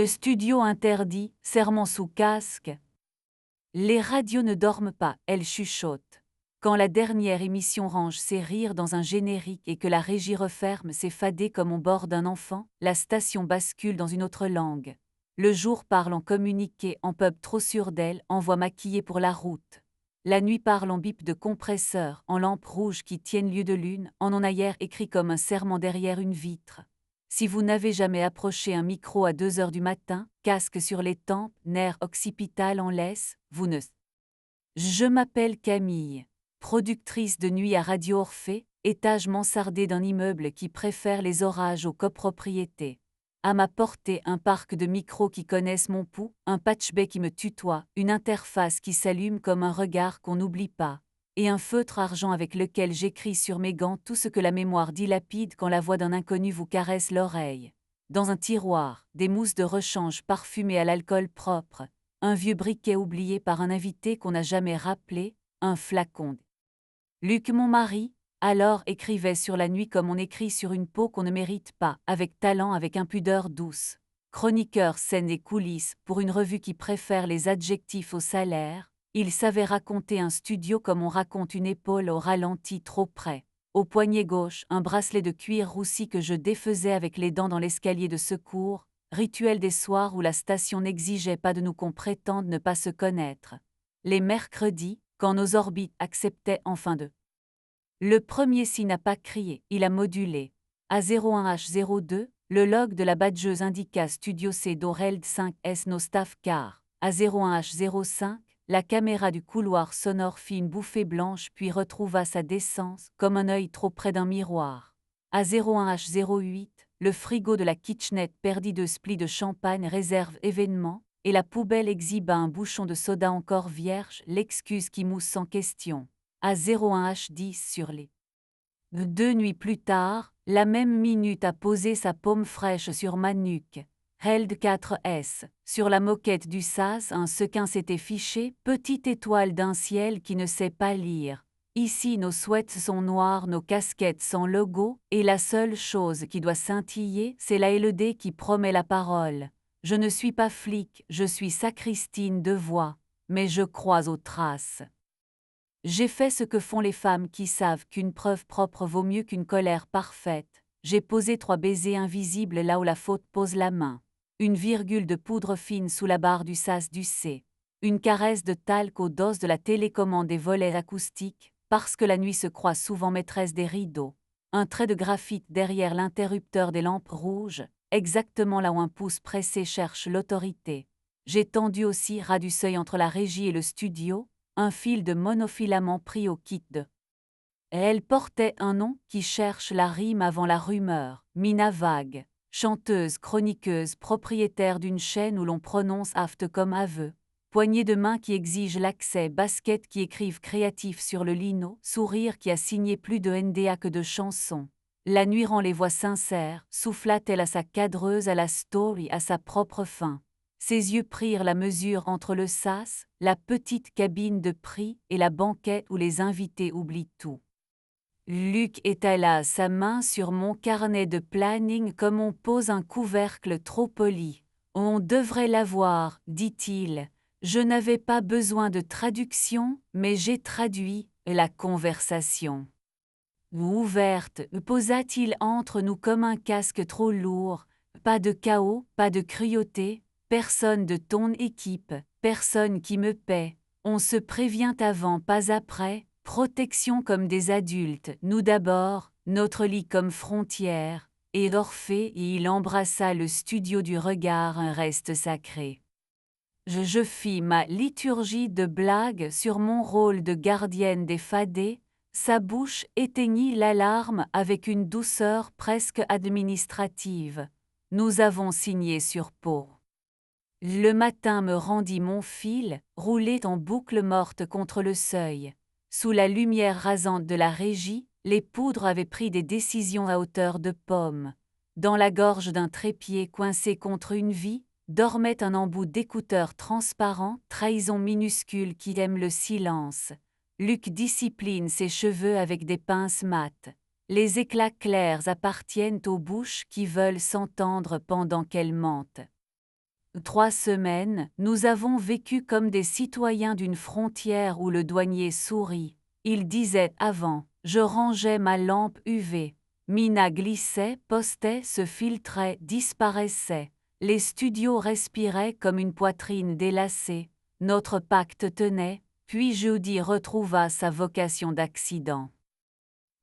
Studio interdit, serment sous casque. Les radios ne dorment pas, elles chuchotent. Quand la dernière émission range ses rires dans un générique et que la régie referme ses fadets comme on borde un enfant, la station bascule dans une autre langue. Le jour parle en communiqué, en pub trop sûr d'elle, en voix maquillée pour la route. La nuit parle en bip de compresseur, en lampes rouges qui tiennent lieu de lune, en onaillère écrit comme un serment derrière une vitre. Si vous n'avez jamais approché un micro à 2 heures du matin, casque sur les tempes, nerfs occipital en laisse, vous ne... Je m'appelle Camille, productrice de nuit à Radio Orphée, étage mansardé d'un immeuble qui préfère les orages aux copropriétés. À ma portée, un parc de micros qui connaissent mon pouls, un patch-bay qui me tutoie, une interface qui s'allume comme un regard qu'on n'oublie pas, et un feutre argent avec lequel j'écris sur mes gants tout ce que la mémoire dilapide quand la voix d'un inconnu vous caresse l'oreille. Dans un tiroir, des mousses de rechange parfumées à l'alcool propre, un vieux briquet oublié par un invité qu'on n'a jamais rappelé, un flacon. Luc, mon mari, alors écrivait sur la nuit comme on écrit sur une peau qu'on ne mérite pas, avec talent, avec impudeur douce. Chroniqueur scène et coulisses pour une revue qui préfère les adjectifs au salaire, il savait raconter un studio comme on raconte une épaule au ralenti trop près. Au poignet gauche, un bracelet de cuir roussi que je défaisais avec les dents dans l'escalier de secours, rituel des soirs où la station n'exigeait pas de nous qu'on prétende ne pas se connaître. Les mercredis, quand nos orbites acceptaient enfin de. Le premier si n'a pas crié, il a modulé. A01H02, le log de la badgeuse indiqua Studio C d'Oreld 5S no staff car. A01H05, la caméra du couloir sonore fit une bouffée blanche puis retrouva sa décence comme un œil trop près d'un miroir. A01H08, le frigo de la kitchenette perdit 2 splis de champagne réserve événement, et la poubelle exhiba un bouchon de soda encore vierge, l'excuse qui mousse sans question. A01H10 sur les 2 nuits plus tard, la même minute a posé sa paume fraîche sur ma nuque. Held 4S, sur la moquette du sas un sequin s'était fiché, petite étoile d'un ciel qui ne sait pas lire. Ici nos sweats sont noirs, nos casquettes sans logo, et la seule chose qui doit scintiller, c'est la LED qui promet la parole. Je ne suis pas flic, je suis sacristine de voix, mais je crois aux traces. J'ai fait ce que font les femmes qui savent qu'une preuve propre vaut mieux qu'une colère parfaite. J'ai posé 3 baisers invisibles là où la faute pose la main. Une virgule de poudre fine sous la barre du sas du C. Une caresse de talc aux doses de la télécommande des volets acoustiques, parce que la nuit se croit souvent maîtresse des rideaux. Un trait de graphite derrière l'interrupteur des lampes rouges, exactement là où un pouce pressé cherche l'autorité. J'ai tendu aussi ras du seuil entre la régie et le studio, un fil de monofilament pris au kit de. Elle portait un nom qui cherche la rime avant la rumeur, Mina Vague, chanteuse, chroniqueuse, propriétaire d'une chaîne où l'on prononce afte comme aveu, poignée de main qui exige l'accès, basket qui écrivent créatif sur le lino, sourire qui a signé plus de NDA que de chansons. La nuit rend les voix sincères, souffla-t-elle à sa cadreuse, à la story, à sa propre fin. Ses yeux prirent la mesure entre le sas, la petite cabine de prix et la banquette où les invités oublient tout. Luc étala sa main sur mon carnet de planning comme on pose un couvercle trop poli. On devrait l'avoir, dit-il. Je n'avais pas besoin de traduction, mais j'ai traduit la conversation. Ouverte, posa-t-il entre nous comme un casque trop lourd. Pas de chaos, pas de cruauté. Personne de ton équipe, personne qui me paie. On se prévient avant, pas après. Protection comme des adultes, nous d'abord, notre lit comme frontière. Et Orphée, et il embrassa le studio du regard, un reste sacré. Je fis ma liturgie de blagues sur mon rôle de gardienne des fadets. Sa bouche éteignit l'alarme avec une douceur presque administrative. Nous avons signé sur peau. Le matin me rendit mon fil, roulé en boucle morte contre le seuil. Sous la lumière rasante de la régie, les poudres avaient pris des décisions à hauteur de pomme. Dans la gorge d'un trépied coincé contre une vie, dormait un embout d'écouteur transparent, trahison minuscule qui aime le silence. Luc discipline ses cheveux avec des pinces mates. Les éclats clairs appartiennent aux bouches qui veulent s'entendre pendant qu'elles mentent. 3 semaines, nous avons vécu comme des citoyens d'une frontière où le douanier sourit. Il disait avant, je rangeais ma lampe UV. Mina glissait, postait, se filtrait, disparaissait. Les studios respiraient comme une poitrine délacée. Notre pacte tenait, puis Judy retrouva sa vocation d'accident.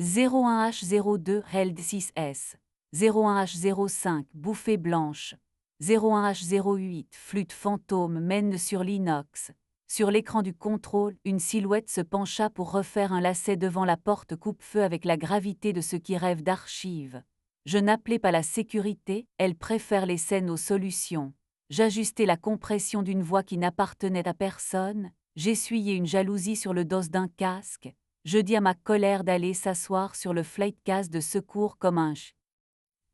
01H02 Held 6S. 01H05 Bouffée blanche. 01H08 Flûte fantôme mène sur l'inox. Sur l'écran du contrôle, une silhouette se pencha pour refaire un lacet devant la porte coupe-feu avec la gravité de ceux qui rêvent d'archives. Je n'appelais pas la sécurité, elle préfère les scènes aux solutions. J'ajustais la compression d'une voix qui n'appartenait à personne, j'essuyais une jalousie sur le dos d'un casque, je dis à ma colère d'aller s'asseoir sur le flightcase de secours comme un ch.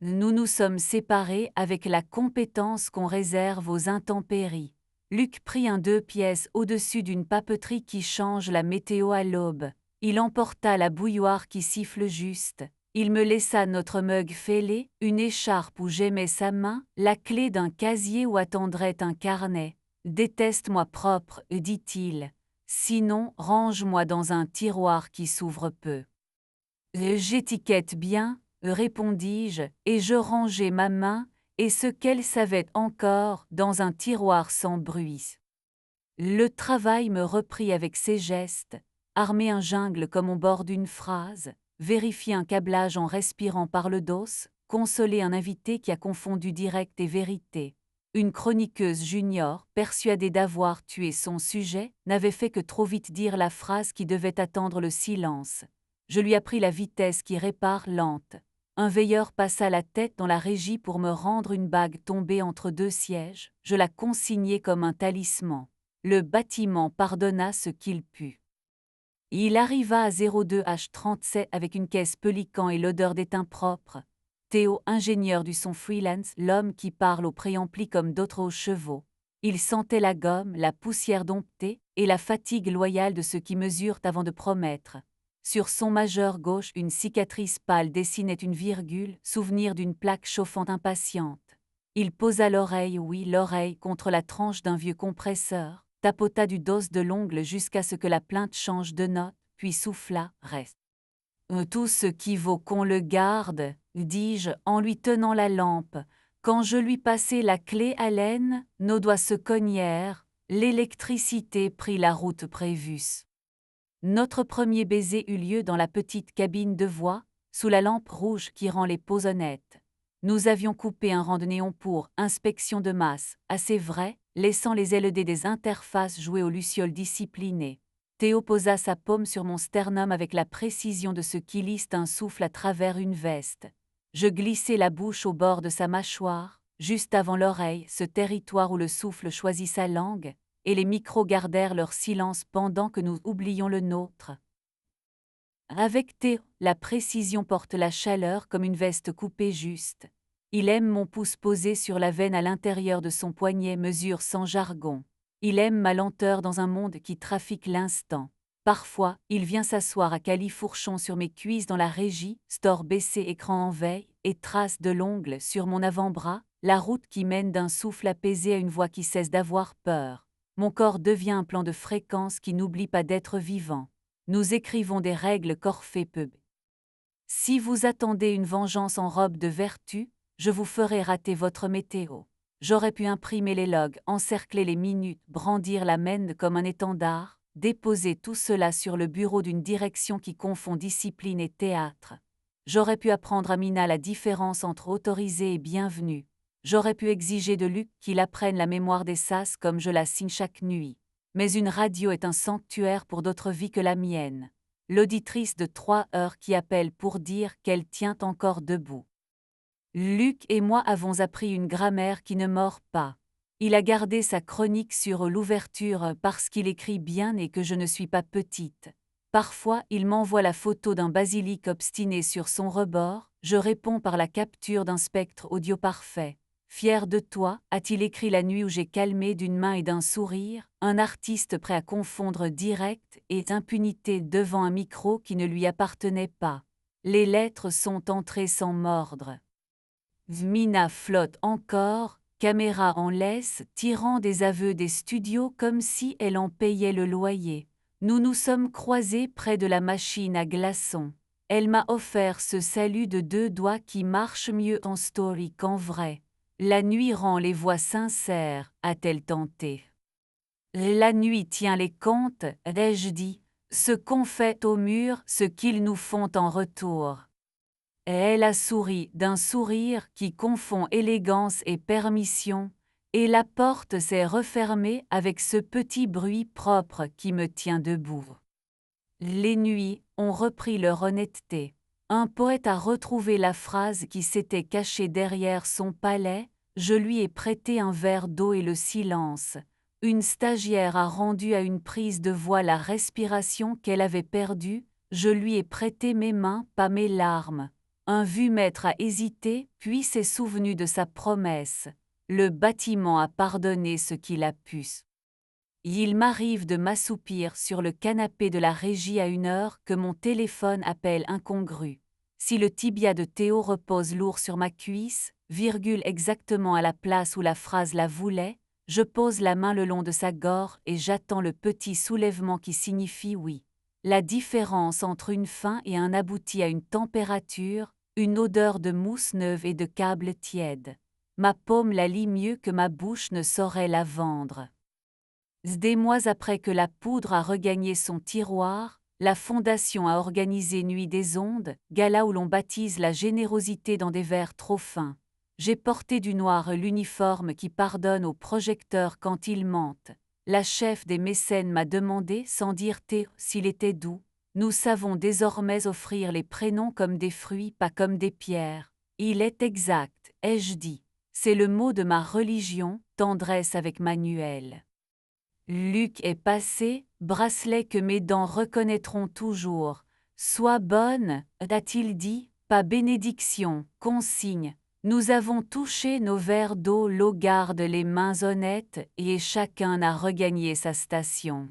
Nous nous sommes séparés avec la compétence qu'on réserve aux intempéries. Luc prit un 2 pièces au-dessus d'une papeterie qui change la météo à l'aube. Il emporta la bouilloire qui siffle juste. Il me laissa notre mug fêlé, une écharpe où j'aimais sa main, la clé d'un casier où attendrait un carnet. Déteste-moi propre, dit-il. Sinon, range-moi dans un tiroir qui s'ouvre peu. J'étiquette bien, répondis-je, et je rangeai ma main, et ce qu'elle savait encore, dans un tiroir sans bruit. Le travail me reprit avec ses gestes, armer un jungle comme on borde une phrase, vérifier un câblage en respirant par le dos, consoler un invité qui a confondu direct et vérité. Une chroniqueuse junior, persuadée d'avoir tué son sujet, n'avait fait que trop vite dire la phrase qui devait attendre le silence. Je lui appris la vitesse qui répare lente. Un veilleur passa la tête dans la régie pour me rendre une bague tombée entre 2 sièges, je la consignai comme un talisman. Le bâtiment pardonna ce qu'il put. Il arriva à 02H37 avec une caisse Pelican et l'odeur d'étain propre. Théo, ingénieur du son freelance, l'homme qui parle au préampli comme d'autres aux chevaux. Il sentait la gomme, la poussière domptée et la fatigue loyale de ceux qui mesurent avant de promettre. Sur son majeur gauche, une cicatrice pâle dessinait une virgule, souvenir d'une plaque chauffante impatiente. Il posa l'oreille, oui, l'oreille, contre la tranche d'un vieux compresseur, tapota du dos de l'ongle jusqu'à ce que la plainte change de note, puis souffla, reste. Tout ce qui vaut qu'on le garde, dis-je en lui tenant la lampe. Quand je lui passai la clé à laine, nos doigts se cognèrent, l'électricité prit la route prévue. Notre premier baiser eut lieu dans la petite cabine de voix, sous la lampe rouge qui rend les peaux honnêtes. Nous avions coupé un rang de néon pour inspection de masse, assez vrai, laissant les LED des interfaces jouer aux lucioles disciplinées. Théo posa sa paume sur mon sternum avec la précision de ce qui liste un souffle à travers une veste. Je glissai la bouche au bord de sa mâchoire, juste avant l'oreille, ce territoire où le souffle choisit sa langue, et les micros gardèrent leur silence pendant que nous oublions le nôtre. Avec Théo, la précision porte la chaleur comme une veste coupée juste. Il aime mon pouce posé sur la veine à l'intérieur de son poignet, mesure sans jargon. Il aime ma lenteur dans un monde qui trafique l'instant. Parfois, il vient s'asseoir à califourchon sur mes cuisses dans la régie, store baissé écran en veille, et trace de l'ongle sur mon avant-bras, la route qui mène d'un souffle apaisé à une voix qui cesse d'avoir peur. Mon corps devient un plan de fréquence qui n'oublie pas d'être vivant. Nous écrivons des règles Corfée Pub. Si vous attendez une vengeance en robe de vertu, je vous ferai rater votre météo. J'aurais pu imprimer les logs, encercler les minutes, brandir la mène comme un étendard, déposer tout cela sur le bureau d'une direction qui confond discipline et théâtre. J'aurais pu apprendre à Mina la différence entre autorisé et bienvenu. J'aurais pu exiger de Luc qu'il apprenne la mémoire des sas comme je la signe chaque nuit. Mais une radio est un sanctuaire pour d'autres vies que la mienne. L'auditrice de 3 heures qui appelle pour dire qu'elle tient encore debout. Luc et moi avons appris une grammaire qui ne mord pas. Il a gardé sa chronique sur l'ouverture parce qu'il écrit bien et que je ne suis pas petite. Parfois, il m'envoie la photo d'un basilic obstiné sur son rebord, je réponds par la capture d'un spectre audio parfait. Fier de toi, a-t-il écrit la nuit où j'ai calmé d'une main et d'un sourire, un artiste prêt à confondre direct et impunité devant un micro qui ne lui appartenait pas. Les lettres sont entrées sans mordre. Mina flotte encore, caméra en laisse, tirant des aveux des studios comme si elle en payait le loyer. Nous nous sommes croisés près de la machine à glaçons. Elle m'a offert ce salut de 2 doigts qui marche mieux en story qu'en vrai. La nuit rend les voix sincères, a-t-elle tenté. La nuit tient les comptes, ai-je dit, ce qu'on fait au mur, ce qu'ils nous font en retour. Et elle a souri d'un sourire qui confond élégance et permission, et la porte s'est refermée avec ce petit bruit propre qui me tient debout. Les nuits ont repris leur honnêteté. Un poète a retrouvé la phrase qui s'était cachée derrière son palais, je lui ai prêté un verre d'eau et le silence. Une stagiaire a rendu à une prise de voix la respiration qu'elle avait perdue, je lui ai prêté mes mains, pas mes larmes. Un vu-maître a hésité, puis s'est souvenu de sa promesse. Le bâtiment a pardonné ce qu'il a pu. Il m'arrive de m'assoupir sur le canapé de la régie à une heure que mon téléphone appelle incongrue. Si le tibia de Théo repose lourd sur ma cuisse, virgule exactement à la place où la phrase la voulait, je pose la main le long de sa gorge et j'attends le petit soulèvement qui signifie oui. La différence entre une fin et un aboutit à une température, une odeur de mousse neuve et de câble tiède. Ma paume la lit mieux que ma bouche ne saurait la vendre. Des mois après que la poudre a regagné son tiroir, la Fondation a organisé Nuit des ondes, gala où l'on baptise la générosité dans des verres trop fins. J'ai porté du noir l'uniforme qui pardonne aux projecteurs quand ils mentent. La chef des mécènes m'a demandé, sans dire T, s'il était doux. Nous savons désormais offrir les prénoms comme des fruits, pas comme des pierres. Il est exact, ai-je dit. C'est le mot de ma religion, tendresse avec Manuel. Luc est passé, bracelet que mes dents reconnaîtront toujours. Sois bonne, a-t-il dit, pas bénédiction, consigne. Nous avons touché nos verres d'eau, l'eau garde les mains honnêtes et chacun a regagné sa station.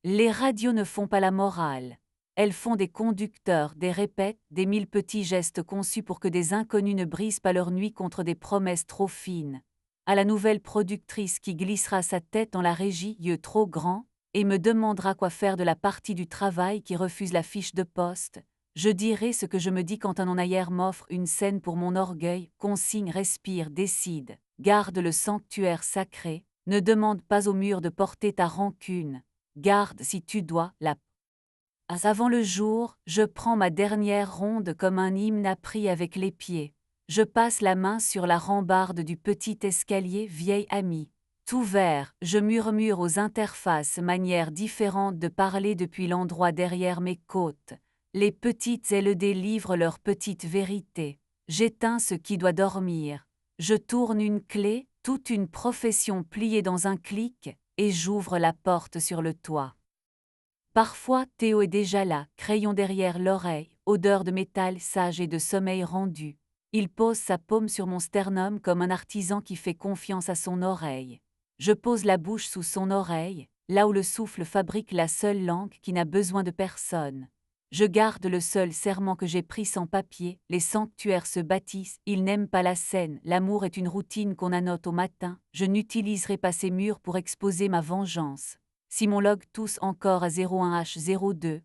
Les radios ne font pas la morale. Elles font des conducteurs, des répètes, des 1000 petits gestes conçus pour que des inconnus ne brisent pas leur nuit contre des promesses trop fines. À la nouvelle productrice qui glissera sa tête dans la régie, yeux trop grands, et me demandera quoi faire de la partie du travail qui refuse la fiche de poste, je dirai ce que je me dis quand un en-ailleurs m'offre une scène pour mon orgueil, consigne, respire, décide, garde le sanctuaire sacré, ne demande pas au mur de porter ta rancune, garde si tu dois, la avant le jour, je prends ma dernière ronde comme un hymne appris avec les pieds. Je passe la main sur la rambarde du petit escalier, vieille amie. Tout vert, je murmure aux interfaces manières différentes de parler depuis l'endroit derrière mes côtes. Les petites LED livrent leur petite vérité. J'éteins ce qui doit dormir. Je tourne une clé, toute une profession pliée dans un clic, et j'ouvre la porte sur le toit. Parfois, Théo est déjà là, crayon derrière l'oreille, odeur de métal sage et de sommeil rendu. Il pose sa paume sur mon sternum comme un artisan qui fait confiance à son oreille. Je pose la bouche sous son oreille, là où le souffle fabrique la seule langue qui n'a besoin de personne. Je garde le seul serment que j'ai pris sans papier, les sanctuaires se bâtissent, ils n'aiment pas la scène, l'amour est une routine qu'on annote au matin, je n'utiliserai pas ces murs pour exposer ma vengeance. Si mon log tousse encore à 01H02,